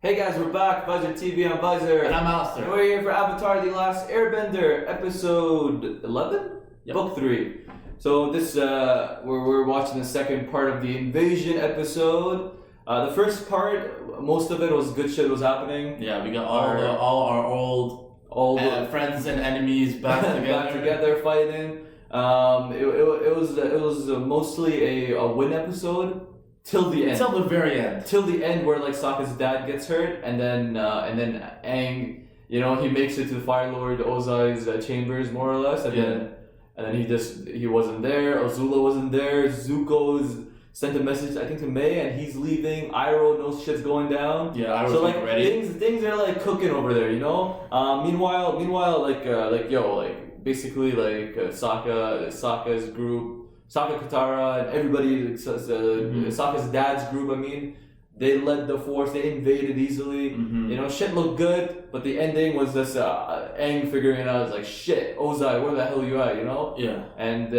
Hey guys, we're back. Buzzer TV on Buzzer. And I'm And Alistair. we're here for Avatar: The Last Airbender, episode 11, Yep. book 3. So this we're watching the second part of the invasion episode. The first part, most of it was good shit was happening. Yeah, we got all our old friends and enemies back together. back together fighting. It was mostly a win episode till the end. Until the very end. Till the end, where like Sokka's dad gets hurt, and then Aang, he makes it to the Fire Lord Ozai's chambers more or less, and then he wasn't there. Azula wasn't there. Zuko's sent a message I think to May, and he's leaving. Iroh knows shit's going down. Yeah, I was So like ready. things are like cooking over there, Meanwhile, basically Sokka's group, Sokka, Katara, and everybody, Sokka's dad's group. I mean, they led the force. They invaded easily. Mm-hmm. Shit looked good, but the ending was this Aang figuring it out. It's like, shit, Ozai, where the hell are you at? Yeah. And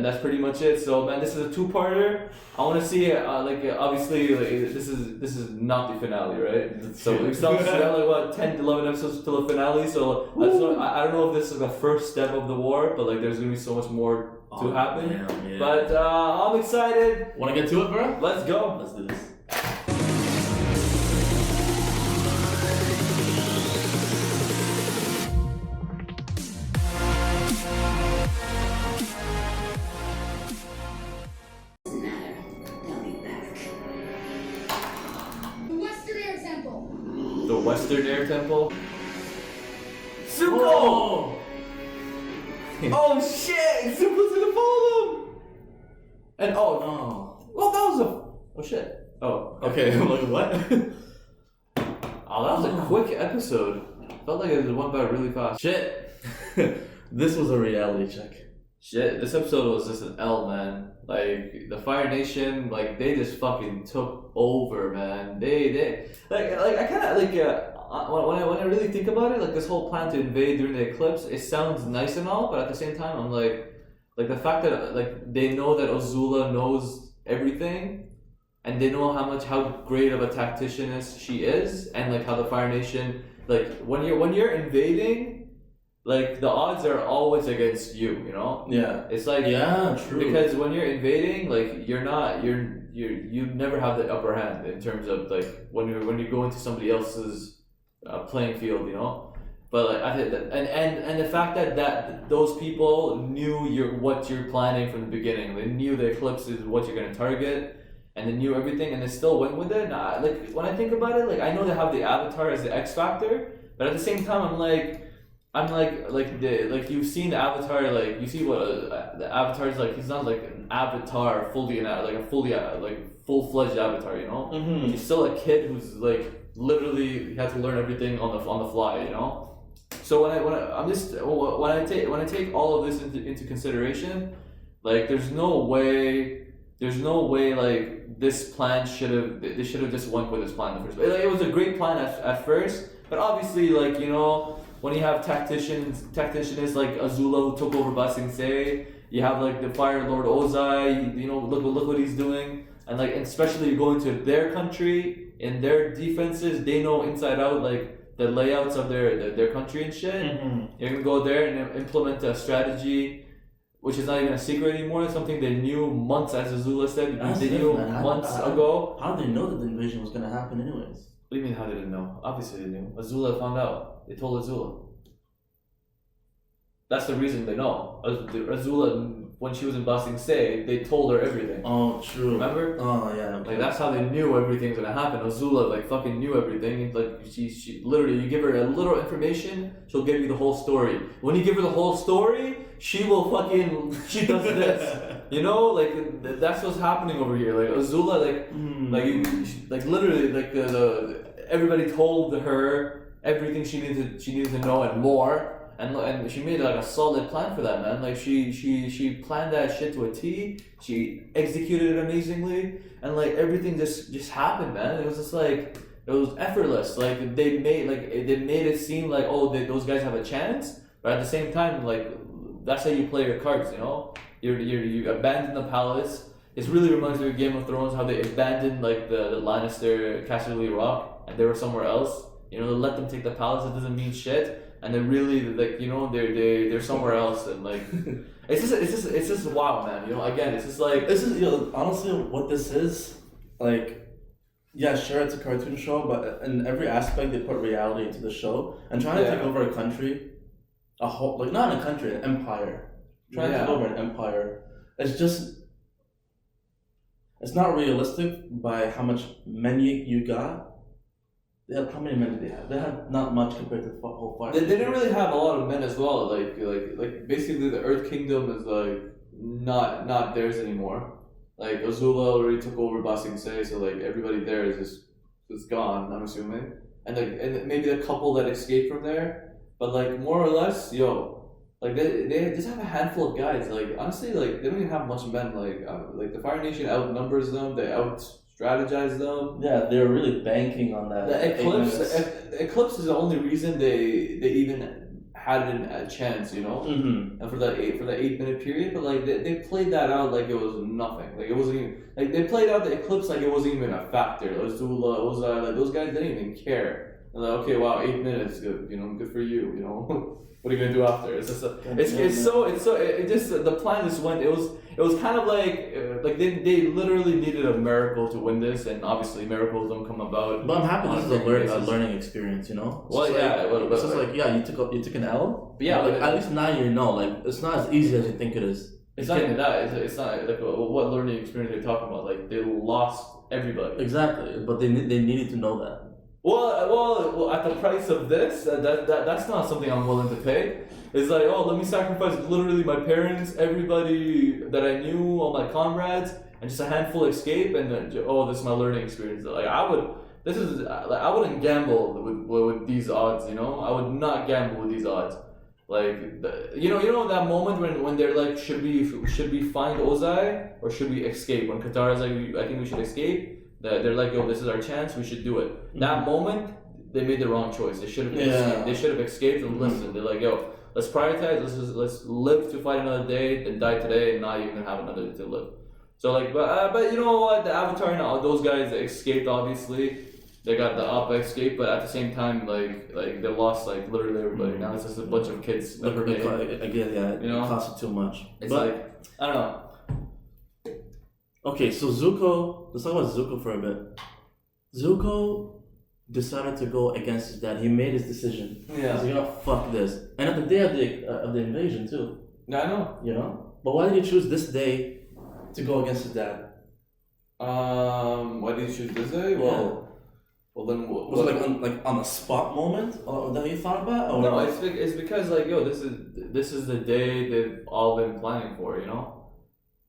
that's pretty much it. So man, this is a two-parter. I want to see obviously this is not the finale, right? So we still have like 10, 11 episodes till the finale. So I don't know if this is the first step of the war, but like there's gonna be so much more to happen. Yeah. But I'm excited. Wanna get to it, bro? Let's go. Let's do this. The Western Air Temple. Zuko! Oh! Oh shit! Zuko's gonna follow him! And Oh. well, that was oh shit. Oh, Okay, I'm like, what? Oh, that was a quick episode. Felt like it went by really fast. Shit. This was a reality check. Shit, this episode was just an L, man. Like, the Fire Nation, like, they just fucking took over, man. They I kind of, when I really think about it, like, this whole plan to invade during the eclipse, it sounds nice and all, but at the same time, I'm like, the fact that, like, they know that Azula knows everything, and they know how great of a tactician she is, and, like, how the Fire Nation, like, when you're invading, like, the odds are always against you, Yeah. It's like, Yeah, true. because when you're invading, like, you never have the upper hand in terms of, like, when you go into somebody else's playing field, But like, I think that, and the fact that those people knew what you're planning from the beginning, they knew the eclipse is what you're gonna target, and they knew everything, and they still went with it. Nah, like, when I think about it, like, I know they have the Avatar as the X factor, but at the same time, you've seen the Avatar, like, you see what the Avatar is like. He's not like an avatar fully full-fledged Avatar, Mm-hmm. He's still a kid who's like literally he had to learn everything on the fly, So when I take all of this into consideration, like, there's no way like this plan they should have just went with this plan in the first place. Like, it was a great plan at first, but obviously, like, when you have tacticians like Azula who took over Ba Sing Se, you have like the Fire Lord Ozai, look what he's doing, and especially you go into their country and their defenses, they know inside out like the layouts of their country and shit. Mm-hmm. You're gonna go there and implement a strategy which is not even a secret anymore. It's something they knew months, as Azula said, they knew months ago. How did they know that the invasion was gonna happen anyways? What do you mean, how did they know? Obviously they knew. Azula found out. They told Azula. That's the reason they know. Azula, when she was in Ba Sing Se, they told her everything. Oh, true. Remember? Oh, yeah. Okay. Like, that's how they knew everything's gonna happen. Azula, like, fucking knew everything. Like, she literally, you give her a little information, she'll give you the whole story. When you give her the whole story, she does this. Like, that's what's happening over here. Like, Azula, literally, like, everybody told her everything she needed to know and more. And she made like a solid plan for that, man. Like, she planned that shit to a T. She executed it amazingly, and like everything just happened, man. It was just like, it was effortless. Like, they made it seem like, those guys have a chance, but at the same time, like, that's how you play your cards, You abandon the palace. It really reminds me of Game of Thrones, how they abandoned like the Lannister Casterly Rock and they were somewhere else, you know, let them take the palace. It doesn't mean shit. And they really like, you know, they're somewhere else, and like it's just wow, man. You know, again, it's just like this is, you know, honestly what this is. Like, yeah, sure, it's a cartoon show, but in every aspect they put reality into the show, and trying to take over a country, a whole, like, not a country, an empire. Trying to take over an empire, it's just, it's not realistic by how much men you got. They have, how many men do they have? They have not much compared to the whole fire. They didn't really have a lot of men as well. Like basically the Earth Kingdom is like not theirs anymore. Like Azula already took over Ba Sing Se, so like everybody there is gone, I'm assuming. And like and maybe a couple that escaped from there, but like more or less, like they just have a handful of guys. Like honestly, like they don't even have much men. Like the Fire Nation outnumbers them. They out strategize them. Yeah, they're really banking on that. The Eclipse is the only reason they even had a chance, you know, and for that 8 minute period. But like they played that out like it was nothing. Like it wasn't even like they played out the Eclipse like it wasn't even a factor. Azula, Ozai, like those guys didn't even care. They're like, okay, wow, 8 minutes, good, you know, good for you, you know. What are you gonna do after? It's just the plan just went. It was kind of like they literally needed a miracle to win this, and obviously miracles don't come about. But I'm happy this is a learning experience, you know. Well, it's just like you took an L. But yeah, like, at least now you know. Like it's not as easy as you think it is. It's not even that. It's not like what learning experience they're talking about. Like they lost everybody. Exactly, but they needed to know that. Well, at the price of this, that's not something I'm willing to pay. It's like, oh, let me sacrifice literally my parents, everybody that I knew, all my comrades, and just a handful escape, and then, this is my learning experience. Like I wouldn't gamble with these odds, you know. I would not gamble with these odds. Like you know that moment when they're like, should we find Ozai or should we escape? When Katara's like, I think we should escape. They're like, yo, this is our chance. We should do it. That moment, they made the wrong choice. They should have escaped. They should have escaped and listened. They're like, yo, let's prioritize. Let's live to fight another day, then die today, and not even have another day to live. So like, but you know what? The Avatar and all those guys escaped. Obviously, they got the Appa escape, but at the same time, like they lost like literally everybody. Now it's just a bunch of kids. Again, you know, it costed too much. It's like I don't know. Okay, so Zuko, let's talk about Zuko for a bit. Zuko decided to go against his dad. He made his decision. Yeah. He's like, fuck this. And at the day of the invasion too. Yeah, I know. You know? But why did he choose this day to go against his dad? Why did he choose this day? Well then was it like on the spot moment that you thought about? Or no, it's because like, yo, this is the day they've all been planning for, you know?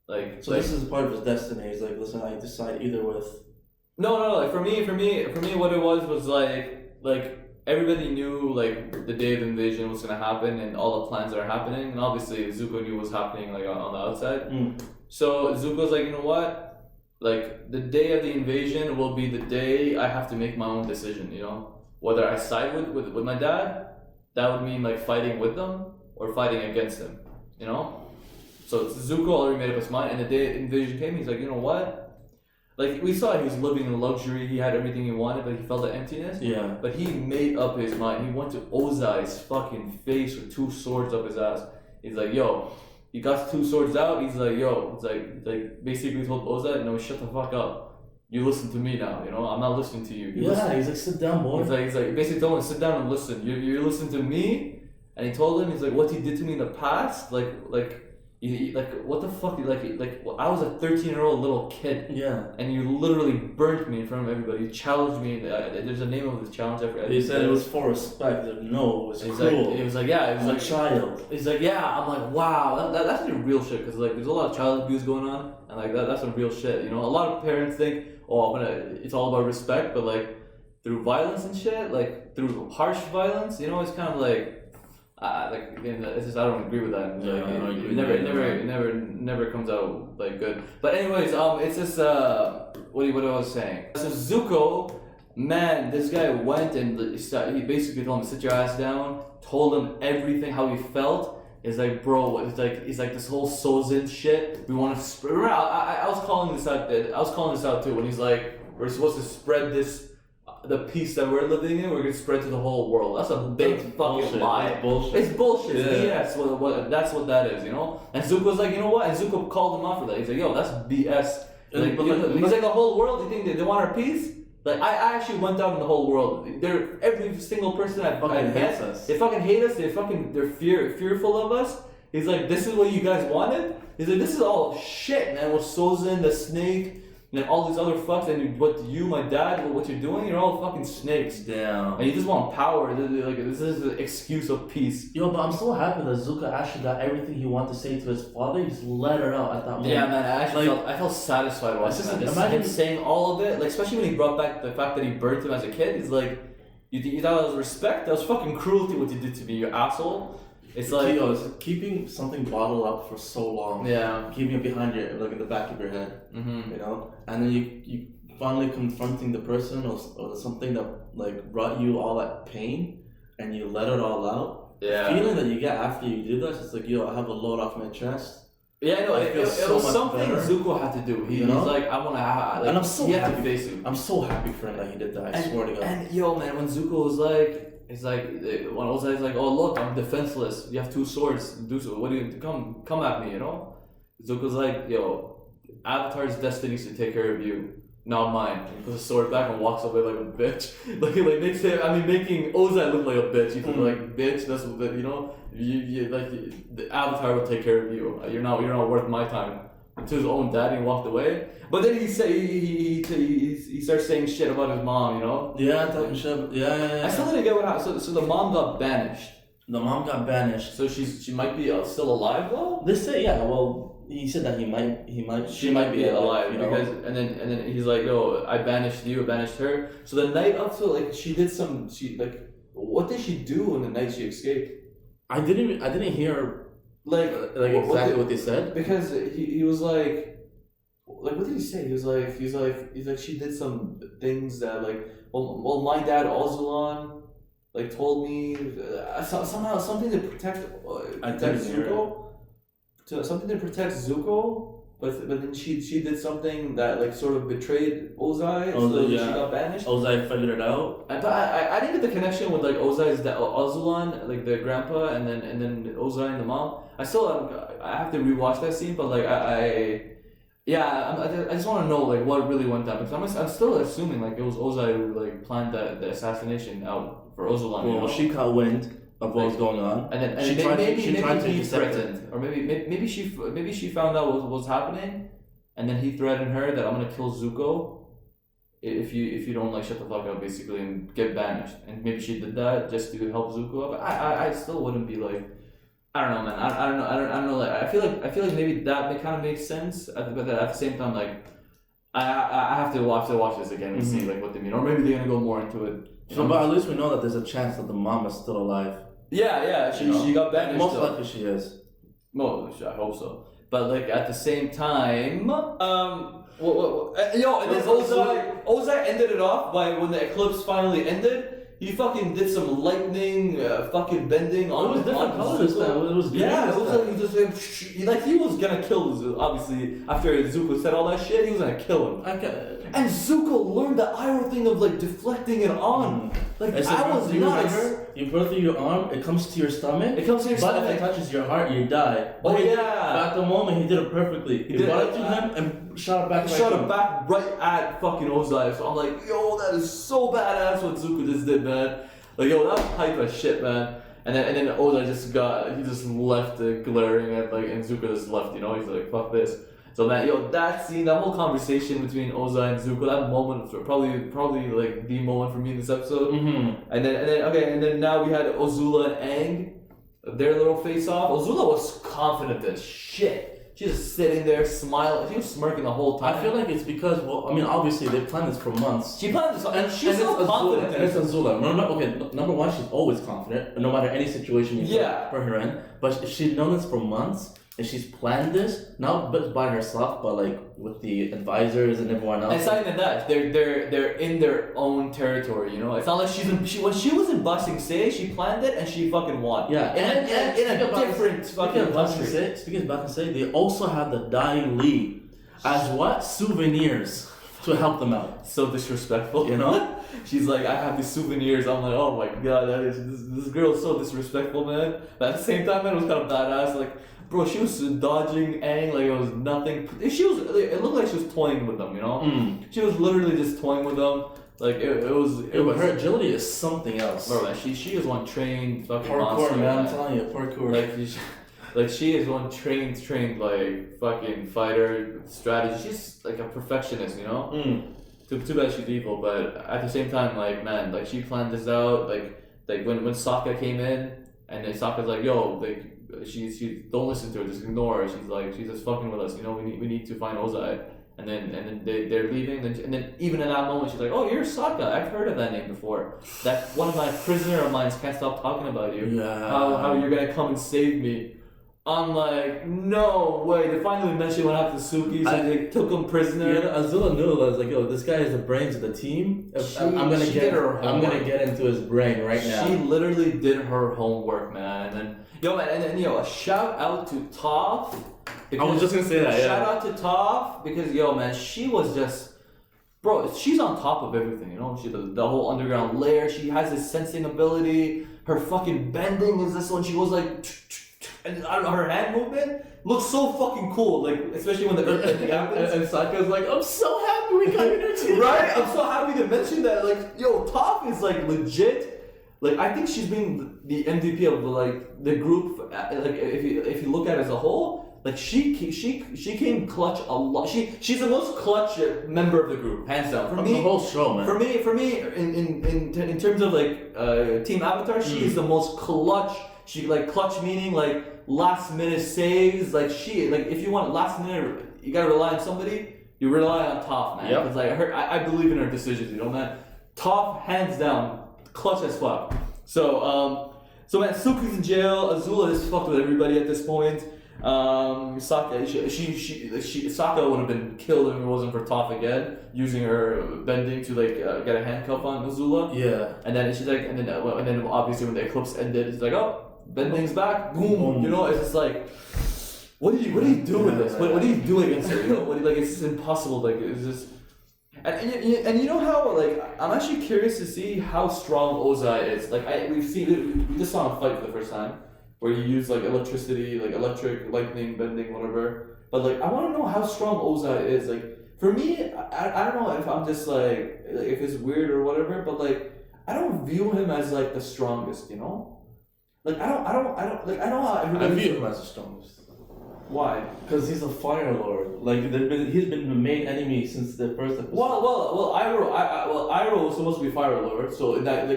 Like, so this is part of his destiny. He's like, listen, I decide either with. No. Like for me, what it was like everybody knew like the day of the invasion was gonna happen and all the plans that are happening, and obviously Zuko knew what was happening like on the outside. So Zuko's like, you know what? Like the day of the invasion will be the day I have to make my own decision. You know, whether I side with my dad, that would mean like fighting with them or fighting against them. You know. So Zuko already made up his mind, and the day invasion came, he's like, you know what? Like we saw, he was living in luxury. He had everything he wanted, but he felt the emptiness. Yeah. But he made up his mind. He went to Ozai's fucking face with 2 swords up his ass. He's like, yo, he got 2 swords out. He's like, yo, it's like basically told Ozai, no, shut the fuck up. You listen to me now. You know, I'm not listening to you. He's like, sit down, boy. He's like basically told him, sit down and listen. You listen to me. And he told him, he's like, what he did to me in the past, like what the fuck, like I was a 13-year-old little kid, and you literally burnt me in front of everybody. You challenged me. There's a name of this challenge. He said it was for respect. No, it was cruel. It was like, yeah, it was like child. He's like, yeah. I'm like, wow, that's the real shit. Because like, there's a lot of child abuse going on, and like that's some real shit. You know, a lot of parents think, it's all about respect, but like through violence and shit, like through harsh violence, you know, it's kind of like. It's just I don't agree with that. It never comes out like good. But anyways, it's just what I was saying. So Zuko, man, this guy went and he basically told him to sit your ass down. Told him everything how he felt. It's like, bro, it's like this whole Sozin shit. We want to spread. Remember, I was calling this out. I was calling this out too when he's like, we're supposed to spread this the peace that we're living in, we're gonna spread to the whole world. That's a big fucking bullshit. lie. It's bullshit. It's bullshit. Yeah. It's BS. That's what that is, you know. And Zuko's like, you know what? And Zuko called him out for that. He's like, yo, that's BS. Like, he's like, the whole world. You think they want our peace? Like, I actually went out in the whole world. Every single person I hates us. They fucking hate us. They're fearful of us. He's like, this is what you guys wanted? He's like, this is all shit, man. With Sozin, the snake, and all these other fucks, and my dad, what you're doing, you're all fucking snakes. Damn. And you just want power. Like, this is the excuse of peace. Yo, but I'm so happy that Zuko actually got everything he wanted to say to his father. He just let it out at that moment. Yeah, man, I felt satisfied watching that. Imagine him saying all of it, like, especially when he brought back the fact that he burnt him as a kid. He's like, you thought that was respect? That was fucking cruelty what you did to me, you asshole. It's like keeping something bottled up for so long. Yeah. Keeping it behind your, like in the back of your head. Mm-hmm. You know, and then you finally confronting the person or something that like brought you all that pain, and you let it all out. Yeah. The feeling that you get after you do that, it's like, yo, I have a load off my chest. Yeah, no, it was something better. Zuko had to do. He's like, I want to have. Like, and I'm so he happy. had to face him. I'm so happy for him that he did that. I swear to God. And yo, man, when Zuko was like. It's like when Ozai's like, oh look, I'm defenseless. You have 2 swords. Do so. What do you come at me? You know. Zuko's like, yo, Avatar's destiny is to take care of you, not mine. And he puts a sword back and walks away like a bitch. like makes him. I mean, making Ozai look like a bitch. He's like, bitch. That's what you know. You like the Avatar will take care of you. You're not worth my time. And to his own dad, he walked away. But then he starts saying shit about his mom, you know? Yeah, talking shit. Yeah. I still didn't get what happened. So the mom got banished. The mom got banished. So she might be still alive though. They say well, he said that she might be alive, you know? Because and then he's like, yo, I banished you, I banished her. So the night up to like what did she do on the night she escaped? I didn't hear like exactly what they said, because he was like what did he say? He's like she did some things that like well my dad Ozulan like told me somehow something to protect Zuko, something to protect Zuko. But then she did something that like sort of betrayed Ozai, so she got banished. Ozai figured it out. But I didn't get the connection with like Ozai's Ozulan, like the grandpa, and then Ozai and the mom. I have to rewatch that scene, but like I just want to know like what really went down, because I'm still assuming like it was Ozai who like planned the assassination out for Ozulan. Well, she caught wind of what was going on, and then she tried to he threatened, or maybe she found out what was happening, and then he threatened her that I'm gonna kill Zuko if you don't like shut the fuck up basically and get banished, and maybe she did that just to help Zuko. But I still wouldn't be like, I don't know, man. I don't know. Like I feel like maybe that kind of makes sense, but at the same time, like I have to watch this again and see like what they mean, or maybe they're gonna go more into it. So, but at least we know that there's a chance that the mom is still alive. Yeah, she got banished. Most likely she is. Well, I hope so. But like at the same time, and then Ozai ended it off by when the eclipse finally ended. He fucking did some lightning, fucking bending on. It was different colors though. It was it was like he was gonna kill Zuko. Obviously, after Zuko said all that shit, he was gonna kill him. And Zuko learned the arrow thing of like deflecting it on. Like I was nuts. You put it through your arm, it comes to your stomach. It comes to your stomach. But if it touches your heart, you die. But at the moment, he did it perfectly. He brought it to him and shot it back. Right at fucking Ozai. So I'm like, yo, that is so badass what Zuko just did, man. Like, yo, that was hype as shit, man. And then Ozai just left glaring at like, and Zuko just left. You know, he's like, fuck this. So man, yo, that scene, that whole conversation between Ozai and Zuko, that moment was probably like the moment for me in this episode. Mm-hmm. And then now we had Azula and Aang, their little face off. Azula was confident as shit. She was sitting there smiling. She was smirking the whole time. I feel like it's because, obviously they planned this for months. She planned this, and she's so confident. And it's Azula. Number one, she's always confident, no matter any situation you put her in. But she's known this for months. And she's planned this not but by herself, but like with the advisors and everyone else. And it's not even that they're in their own territory, you know. It's not like when she was in Ba Sing Se, she planned it and she fucking won. Yeah, in a different fucking country. Speaking of Ba Sing Se, they also have the dying Li as what souvenirs to help them out. So disrespectful, You know? She's like, I have these souvenirs. I'm like, oh my god, this girl is so disrespectful, man. But at the same time, man, it was kind of badass. Like, bro, she was dodging Aang like it was nothing. It looked like she was toying with them, you know? She was literally just toying with them. Like it was. Her agility is something else. Bro, man, she is one trained fucking Parkour, monster, man. I'm telling you, parkour. Like she is one trained like fucking fighter strategy. She's like a perfectionist, you know. Too bad she's evil, but at the same time, like man, like she planned this out. Like when Sokka came in, and then Sokka's like, yo, like she don't listen to her, just ignore her. She's just fucking with us, you know. We need to find Ozai. And then they're leaving, and then even in that moment, she's like, "Oh, you're Sokka. I've heard of that name before. That one of my prisoner of mine can't stop talking about you. Yeah. How you're gonna come and save me." I'm like, no way. They finally mentioned what happened to Suki, so they took him prisoner. Yeah, Azula knew. I was like, yo, this guy is the brains of the team. I'm gonna get into his brain right now. She literally did her homework, man. And a shout out to Toph. I was just gonna say that. Shout out to Toph because man, she was just, bro. She's on top of everything, you know. She the whole underground layer. She has this sensing ability. Her fucking bending is this one. She goes like, and I don't know, her hand movement looks so fucking cool. Like especially when the earthbending happens. And Sokka's like, I'm so happy we got in her team. Right? I'm so happy to mention that. Like, yo, Toph is like legit. Like I think she's been the MVP of like the group. Like if you look at it as a whole. Like she came clutch a lot. She's the most clutch member of the group, hands down. For me, the whole show, man. For me, in terms of like Team Avatar, she is the most clutch. She like clutch meaning like last minute saves. Like if you want last minute, you gotta rely on somebody. You rely on Toph, man. Yep. Because like I believe in her decisions. You know, man. Toph, hands down, clutch as fuck. So man, Suki's in jail. Azula is fucked with everybody at this point. Sokka, Sokka would have been killed if it wasn't for Toph again using her bending to like get a handcuff on Azula. Yeah. And then she's like, and then obviously when the eclipse ended, it's like, oh, bending's back, boom. You know, it's just like, what do you do with this? What do you do against her? You know, it's just impossible. Like it's just. And you know how like I'm actually curious to see how strong Ozai is. Like we just saw him fight for the first time. Where you use like electricity, like electric, lightning, bending, whatever. But like, I want to know how strong Ozai is. Like, for me, I don't know if I'm just like if it's weird or whatever. But like, I don't view him as like the strongest. You know, like I don't like I know how everybody. I view him as the strongest. Why? Because he's a fire lord. Like he's been the main enemy since the first episode. Well, Iroh was supposed to be fire lord. So in that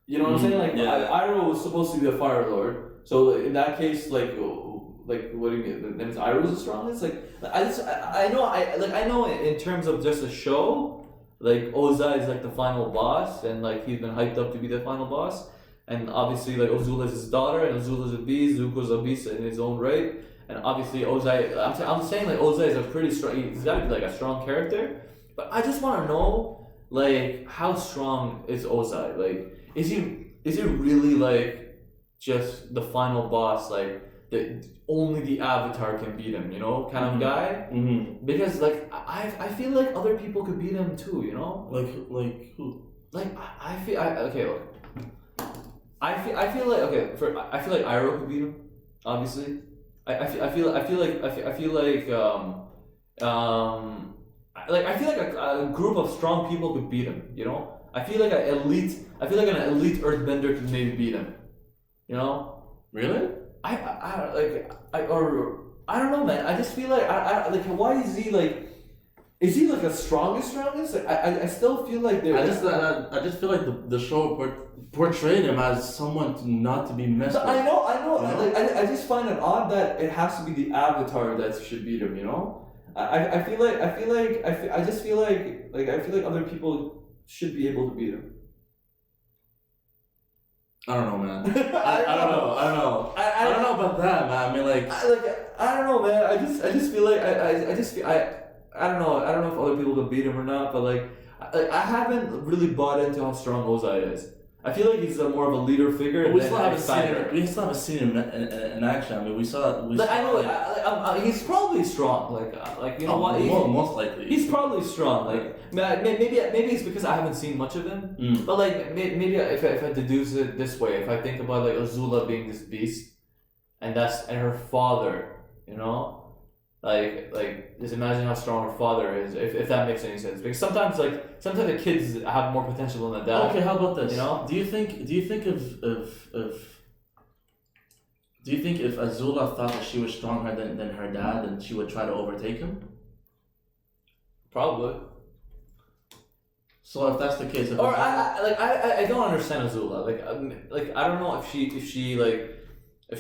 you know what I'm saying? Like, Iroh was supposed to be a Fire Lord. So in that case, like what do you mean? That means Iroh was the strongest. Like, I know in terms of just a show, like Ozai is like the final boss, and like he's been hyped up to be the final boss. And obviously, like Azula is his daughter, and Azula's a beast. Zuko's a beast in his own right. And obviously, Ozai. I'm saying like Ozai is a pretty strong. He's got to be like a strong character. But I just want to know, like, how strong is Ozai? Like. Is he really like just the final boss, like that only the Avatar can beat him, you know, kind of guy? Mm-hmm. Because like I feel like other people could beat him too, you know? Like who? Like I feel like Iroh could beat him, obviously. I feel like a group of strong people could beat him, you know? I feel like an elite earthbender could maybe beat him. You know? Really? I don't know, man. I just feel like like why is he like the strongest? Like, I still feel like I just feel like the show portrayed him as someone not to be messed with. I know. You know? Like, I just find it odd that it has to be the Avatar that should beat him. You know? I feel like other people should be able to beat him. I don't know, man. I don't know. I don't know about that, man. I mean, like, I don't know, man. I just feel like I don't know. I don't know if other people can beat him or not, but like I haven't really bought into how strong Ozai is. I feel like he's more of a leader figure. But we than still a haven't seen fighter. it. We still haven't seen him in action. I mean, we saw. Like, I know, he's probably strong. Like you know what? Most likely. He's probably strong. Like maybe it's because I haven't seen much of him. But like maybe if I deduce it this way, if I think about like Azula being this beast, and her father, you know. Like just imagine how strong her father is, if that makes any sense. Because sometimes the kids have more potential than the dad. Okay, how about this? You know? Do you think if Azula thought that she was stronger than her dad, then she would try to overtake him? Probably. So if that's the case, I don't understand Azula. Like I don't know if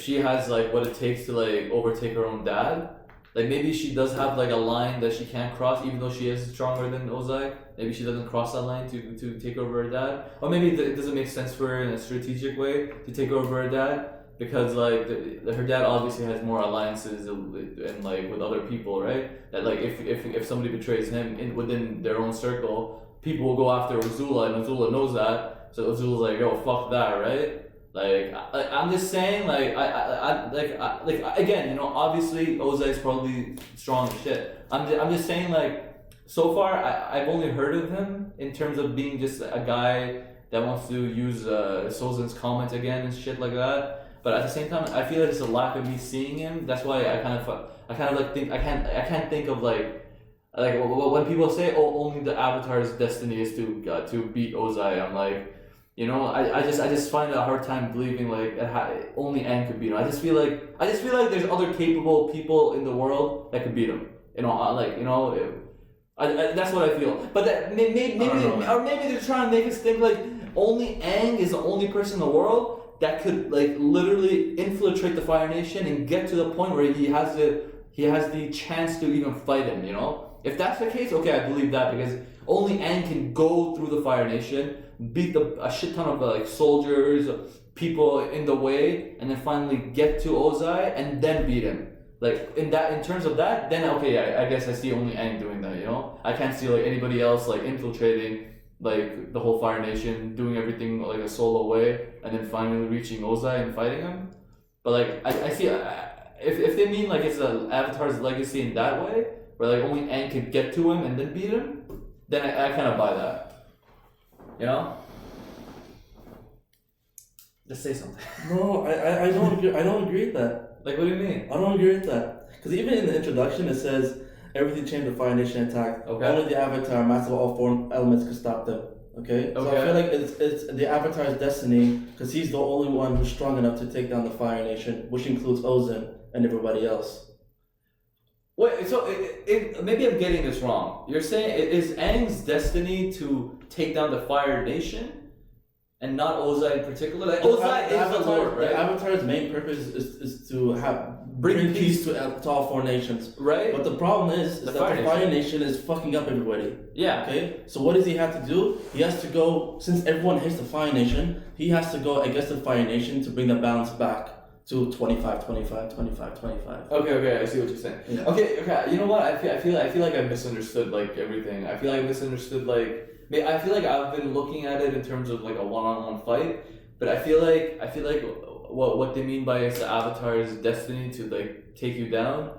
she has like what it takes to like overtake her own dad. Like maybe she does have like a line that she can't cross, even though she is stronger than Ozai. Maybe she doesn't cross that line to take over her dad, or maybe it doesn't make sense for her in a strategic way to take over her dad because like her dad obviously has more alliances and like with other people, right? That like if somebody betrays him within their own circle, people will go after Azula, and Azula knows that, so Azula's like, yo, fuck that, right? Like I'm just saying, like again, you know, obviously Ozai is probably strong as shit. I'm just saying, like so far I've only heard of him in terms of being just a guy that wants to use Sozin's comment again and shit like that. But at the same time, I feel like it's a lack of me seeing him. That's why I kind of like think I can't think of like when people say, oh, only the Avatar's destiny is to beat Ozai. I'm like. You know, I just find it a hard time believing like only Aang could beat him. I just feel like there's other capable people in the world that could beat him. You know, like you know, that's what I feel. But that maybe they're trying to make us think like only Aang is the only person in the world that could like literally infiltrate the Fire Nation and get to the point where he has the chance to even fight him. You know, if that's the case, okay, I believe that because only Aang can go through the Fire Nation, beat a shit ton of like soldiers, people in the way, and then finally get to Ozai and then beat him. Like in terms of that, then okay, I guess I see only Aang doing that. You know, I can't see like anybody else like infiltrating like the whole Fire Nation, doing everything like a solo way, and then finally reaching Ozai and fighting him. But like I see if they mean like it's an Avatar's legacy in that way, where like only Aang could get to him and then beat him, then I kind of buy that. You know? Just say something. No, I don't agree. I don't agree with that. Like, what do you mean? I don't agree with that. Because even in the introduction, it says everything changed the Fire Nation attack. Okay. Only the Avatar, master of all four elements, could stop them. Okay. So I feel like it's the Avatar's destiny because he's the only one who's strong enough to take down the Fire Nation, which includes Ozan and everybody else. Wait, so maybe I'm getting this wrong. You're saying is Aang's destiny to take down the Fire Nation, and not Ozai in particular? Like, Ozai is the Lord, right? The Avatar's main purpose is to bring peace to all four nations, right? But the problem is that the Fire Nation is fucking up everybody. Yeah. Okay. So what does he have to do? He has to go, since everyone hates the Fire Nation. He has to go against the Fire Nation to bring the balance back to 25, 25, 25, 25. Okay, I see what you're saying. Yeah. Okay, you know what? I feel like I misunderstood like everything. I feel like I misunderstood like I feel like I've been looking at it in terms of like a one-on-one fight, but I feel like what they mean by it's the Avatar's destiny to like take you down.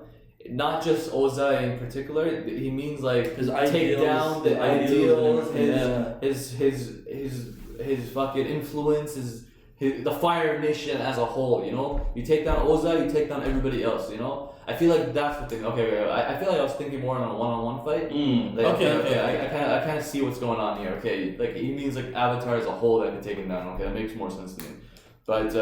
Not just Ozai in particular. He means like his take down the ideals, his fucking influence, the Fire Nation as a whole, you know? You take down Ozai, you take down everybody else, you know? I feel like that's the thing. Okay, I feel like I was thinking more on a one-on-one fight. Like, okay. I kind of see what's going on here. Okay, like he means like Avatar as a whole that can take him down. Okay, that makes more sense to me. But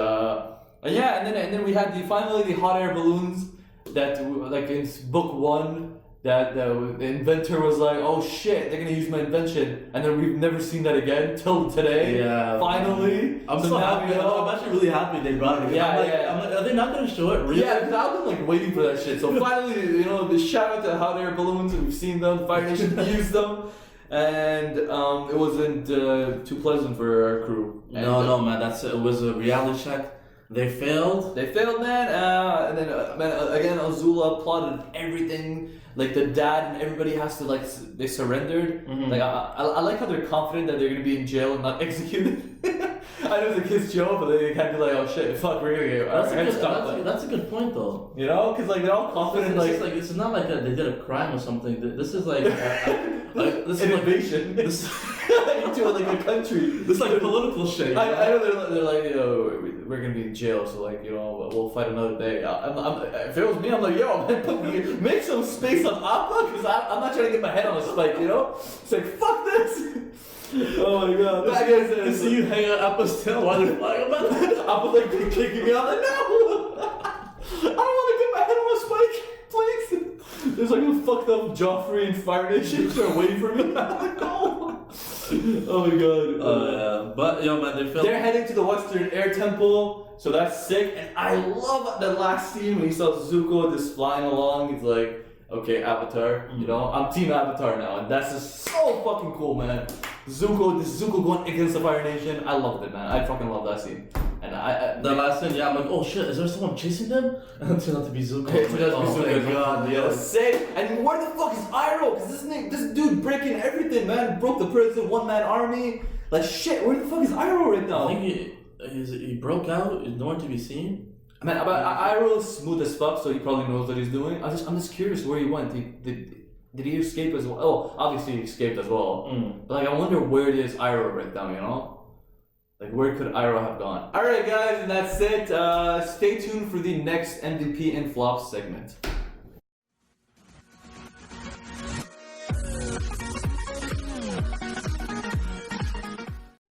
yeah, and then we had finally the hot air balloons that like in book 1. That the inventor was like, oh shit, they're gonna use my invention, and then we've never seen that again till today. Yeah. Finally. I'm so happy. I'm actually really happy they brought it again. I'm like, are they not gonna show it? Really? Yeah, because I've been like waiting for that shit. So finally, you know, the shout out to hot air balloons. We've seen them. Fire Nation used them, and it wasn't too pleasant for our crew. And, no, man. It was a reality check. They failed, man. And then, again, Azula plotted everything. Like the dad and everybody has to they surrendered. Mm-hmm. Like I like how they're confident that they're gonna be in jail and not executed. I know the kids chill, but they can't be like, oh shit, fuck, we're gonna get our heads cut. That's a good point though. You know, because like they're all confident. Like it's not like they did a crime or something. This is like this is invasion. This into like a country. This is like political shit. I know they're like, you know, we're gonna be in jail, so like, you know, we'll fight another day. If it was me, I'm like, yo, man, make some space on Appa, because I'm not trying to get my head on a spike, you know? It's like, fuck this. Oh my god. I see you hang out Appa's tail while they're flying about. Appa's like kicking me out, like, no! I don't want to get my head on a spike, please. There's like a fucked up Joffrey and Fire Nation are waiting for me. I'm like, no. Oh my god. But yo man, they're heading to the Western Air Temple, so that's sick. And I love that last scene when you saw Zuko just flying along. He's like, okay, Avatar, you know, I'm Team Avatar now, and that's just so fucking cool, man. Zuko going against the Fire Nation. I loved it, man. I fucking love that scene. And the last scene, yeah, I'm like, oh shit, is there someone chasing them? And it turned out to be Zuko. It turned out to be Zuko. God, yeah, sick. And where the fuck is Iroh? Because this dude breaking everything, man. Broke the prison, one-man army. Like shit, where the fuck is Iroh right now? I think he broke out. He's nowhere to be seen. Man, Iroh is smooth as fuck, so he probably knows what he's doing. I'm just curious where he went. Did he escape as well? Oh, obviously he escaped as well. But like, I wonder where it is Iroh right now, you know? Like, where could Iroh have gone? Alright guys, and that's it. Stay tuned for the next MVP and Flops segment.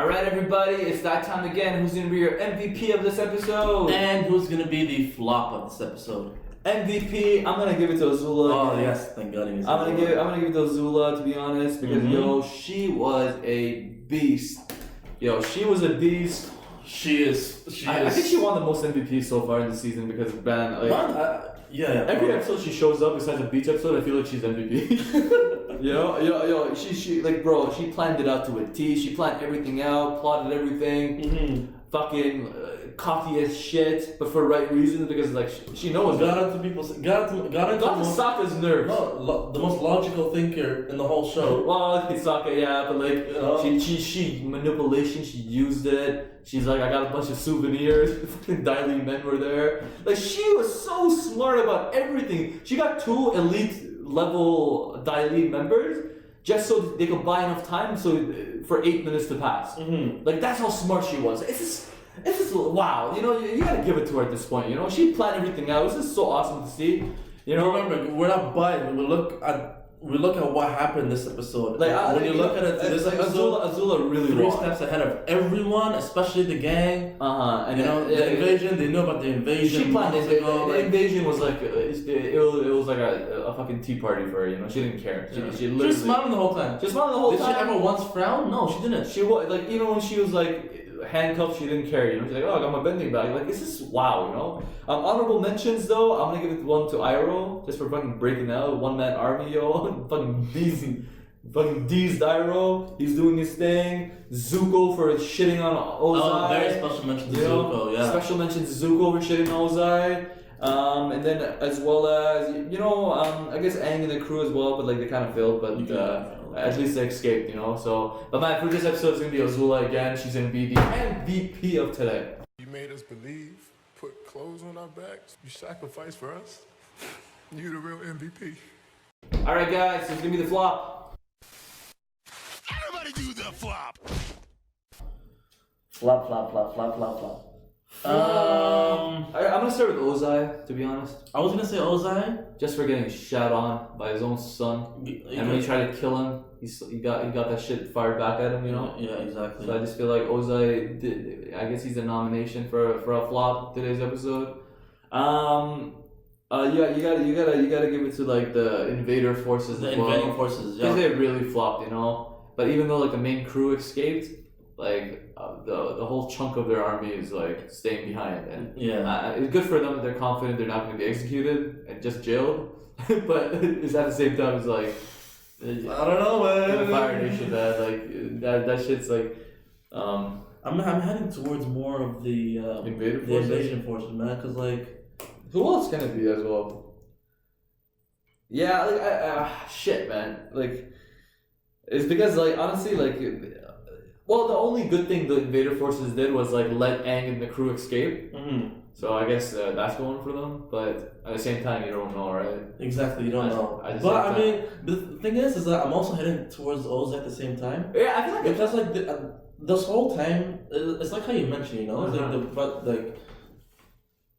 Alright everybody, it's that time again. Who's gonna be your MVP of this episode? And who's gonna be the flop of this episode? MVP, I'm gonna give it to Azula. Oh yes, thank God. I'm gonna give it to Azula, to be honest, because yo, she was a beast. Yo, she was a beast. She is. I think she won the most MVP so far in the season because Ben. Like, yeah. Every episode she shows up, besides the beach episode, I feel like she's MVP. yo, she like, bro, she planned it out to a T. She planned everything out, plotted everything. Fucking cocky as shit, but for right reasons, because like she knows. Got into people's. Got into Sokka's nerves. No, the most logical thinker in the whole show. Well, it's Sokka, yeah, but like she manipulation. She used it. She's like, I got a bunch of souvenirs. Fucking Dai Li men were there. Like she was so smart about everything. She got 2 elite level Dai Li members just so they could buy enough time for 8 minutes to pass. Like that's how smart she was. It's just wow. You know, you gotta give it to her at this point. You know, she planned everything out. It's just so awesome to see. You know, remember, we're not buying. We look at what happened this episode. Like when you look at it, this like episode, Azula really 3 won. steps ahead of everyone, especially the gang. And you know, the invasion. They knew about the invasion. She planned it. The invasion was like it was like a fucking tea party for her. You know, she didn't care. She literally was smiling the whole time. Did she ever once frown? No, she didn't. She was like, even when she was like handcuffed, she didn't care. You know, she's like, oh, I got my bending back. Like, this is wow. You know. Honorable mentions though, I'm gonna give it one to Iroh just for fucking breaking out, one-man army, yo, fucking D's Iroh. He's doing his thing. Zuko for shitting on Ozai. Oh, very special mention to Zuko. Yeah. Special mention to Zuko for shitting on Ozai. And then as well as I guess Aang and the crew as well, but like they kind of failed, but at least they escaped, you know. So, but man, for this episode, it's gonna be Azula again. She's gonna be the MVP of today. You made us believe, put clothes on our backs, you sacrificed for us. You the real MVP. All right, guys, so it's gonna be the flop. Everybody do the flop. Flop. I'm gonna start with Ozai, to be honest. I was gonna say Ozai, just for getting shot on by his own son, and when he tried to kill him, he got that shit fired back at him, you know. Yeah, exactly. So I just feel like Ozai did. I guess he's a nomination for a flop today's episode. You gotta give it to like the invader forces. The as well. invading forces, yeah. Because they really flopped, you know. But even though like the main crew escaped, like the whole chunk of their army is like staying behind, and it's good for them that they're confident they're not going to be executed and just jailed. But it's at the same time it's like I don't know, man. The Fire Nation, that like that shit's like. I'm heading towards more of the invasion forces, man. Cause like, who else can it be as well? Yeah, like shit, man. Like, it's because like honestly, like, Well, the only good thing the Invader forces did was like let Aang and the crew escape. Mm-hmm. So I guess that's going for them. But at the same time, you don't know, right? Exactly, you don't know. At the But same I mean, the thing is that I'm also heading towards Oz at the same time. Yeah, I feel like Because like this whole time, it's like how you mentioned, you know, it's like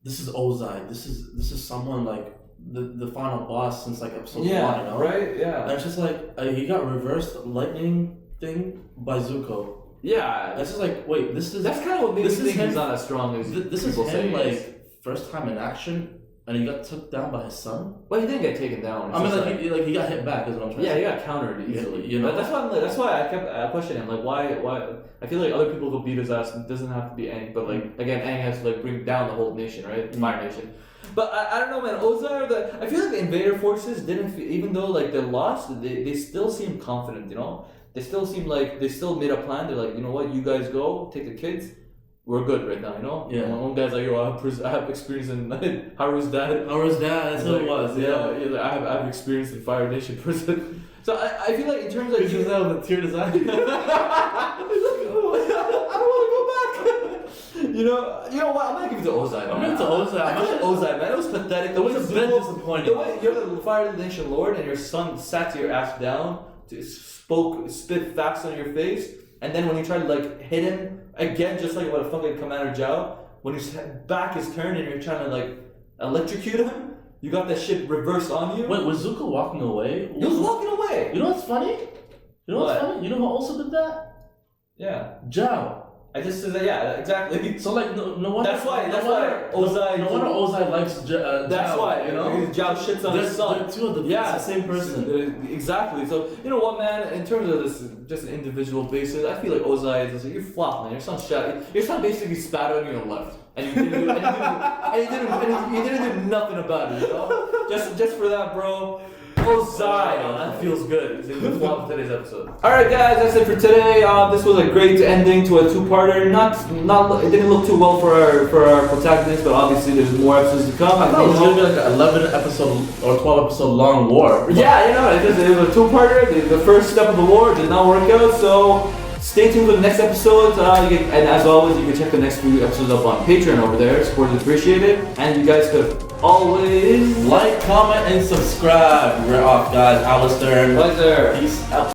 this is Ozai. This is someone like the final boss since like episode 1, you know? Right? Yeah. And it's just like he got reversed lightning thing by Zuko. Yeah. It's just like wait, this is That's kind of what makes me think him, he's not as strong as this is people say. him like first time in action, and he got took down by his son. Well, he didn't get taken down. I mean, like he got hit back. Is what I'm trying to say. He got countered easily. You know, that's why I kept questioning him. Like, why? I feel like other people could beat his ass. It doesn't have to be Aang, but like again, Aang has to like bring down the whole nation, right? Fire Nation. But I don't know, man. Ozai, I feel like the Invader forces didn't, even though like they lost, they still seem confident. You know, they still seem like they still made a plan. They're like, you know what, you guys go, take the kids. We're good right now, you know? Yeah. One guy's like, yo, I have experience in Haru's dad. Haru's dad, that's who it was, yeah. He's like, I have experience in Fire Nation prison. So I feel like in terms of... He just had a tear in his eye. He's like, I don't want to go back. You know what? I'm gonna give it to Ozai, man. I'm gonna give it to Ozai. I feel like Ozai, man. It was pathetic. It was a bit disappointing. The way you're the Fire Nation Lord and your son sat your ass down, spit facts on your face, and then when you try to like hit him again, just like what a fucking Commander Zhao, when his back is turned and you're trying to like electrocute him, you got that shit reversed on you. Wait, was Zuko walking away? He was walking away. You know what's funny? You know who also did that? Yeah. Zhao. I just said that, yeah, exactly. So like no wonder. That's why Ozai. No wonder Ozai likes Zhao. That's why, you know, Zhao shits on his son. They're two of the it's the same person. Exactly. So you know what, man? In terms of this, just an individual basis, I feel like Ozai is just like, you're flop, man. Your son basically spat on you and left, and you didn't do nothing about it. You know, just for that, bro. Ozai, that feels good. It's a flop of today's episode. All right, guys, that's it for today. This was a great ending to a two-parter. It didn't look too well for our protagonist, but obviously there's more episodes to come. I thought it was gonna be like an 11 episode or 12 episode long war. Yeah, you know, it was a two-parter. The first step of the war did not work out, so stay tuned for the next episode. And as always, you can check the next few episodes up on Patreon over there. Support is appreciated, and you guys could always like, comment, and subscribe. We're off, guys. Alistair. Pleasure. Peace out.